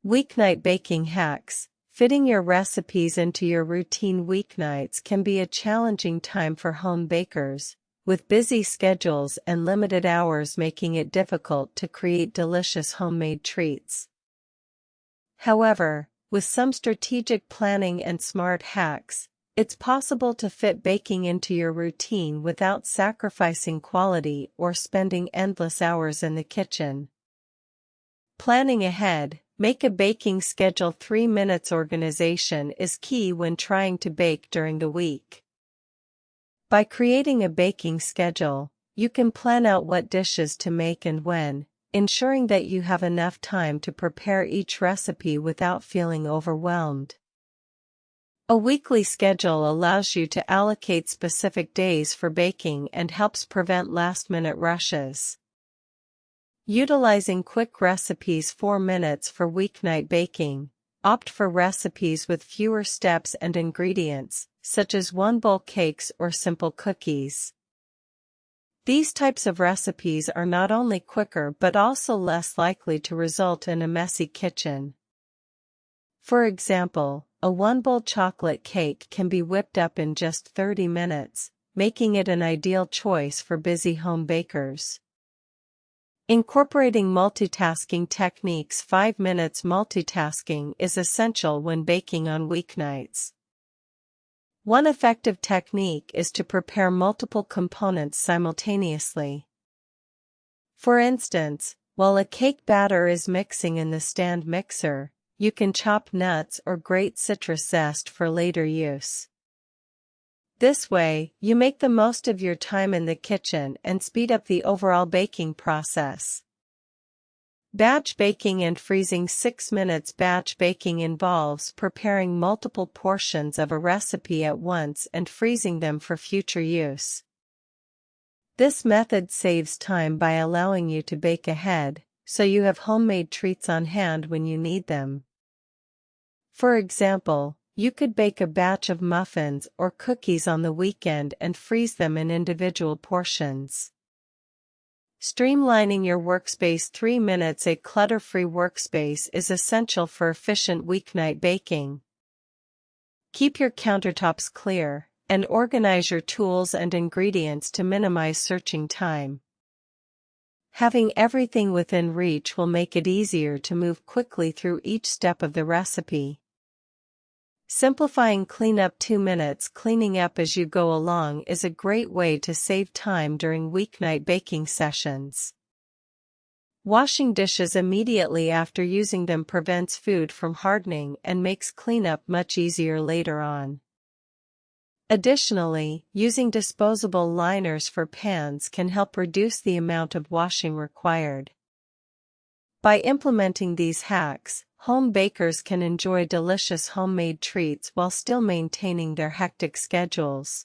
Weeknight baking hacks. Fitting your recipes into your routine weeknights can be a challenging time for home bakers, with busy schedules and limited hours making it difficult to create delicious homemade treats. However, with some strategic planning and smart hacks, it's possible to fit baking into your routine without sacrificing quality or spending endless hours in the kitchen. Planning ahead. Make a baking schedule. 3 minutes organization is key when trying to bake during the week. By creating a baking schedule, you can plan out what dishes to make and when, ensuring that you have enough time to prepare each recipe without feeling overwhelmed. A weekly schedule allows you to allocate specific days for baking and helps prevent last-minute rushes. Utilizing quick recipes. 4 minutes for weeknight baking. Opt for recipes with fewer steps and ingredients, such as one-bowl cakes or simple cookies. These types of recipes are not only quicker but also less likely to result in a messy kitchen. For example, a one-bowl chocolate cake can be whipped up in just 30 minutes, making it an ideal choice for busy home bakers. Incorporating multitasking techniques. 5 minutes multitasking is essential when baking on weeknights. One effective technique is to prepare multiple components simultaneously. For instance, while a cake batter is mixing in the stand mixer, you can chop nuts or grate citrus zest for later use. This way, you make the most of your time in the kitchen and speed up the overall baking process. Batch baking and freezing. 6 minutes batch baking involves preparing multiple portions of a recipe at once and freezing them for future use. This method saves time by allowing you to bake ahead, so you have homemade treats on hand when you need them. For example, you could bake a batch of muffins or cookies on the weekend and freeze them in individual portions. Streamlining your workspace. 3 minutes. A clutter-free workspace is essential for efficient weeknight baking. Keep your countertops clear, and organize your tools and ingredients to minimize searching time. Having everything within reach will make it easier to move quickly through each step of the recipe. Simplifying cleanup. 2 minutes. Cleaning up as you go along is a great way to save time during weeknight baking sessions. Washing dishes immediately after using them prevents food from hardening and makes cleanup much easier later on. Additionally, using disposable liners for pans can help reduce the amount of washing required. By implementing these hacks, home bakers can enjoy delicious homemade treats while still maintaining their hectic schedules.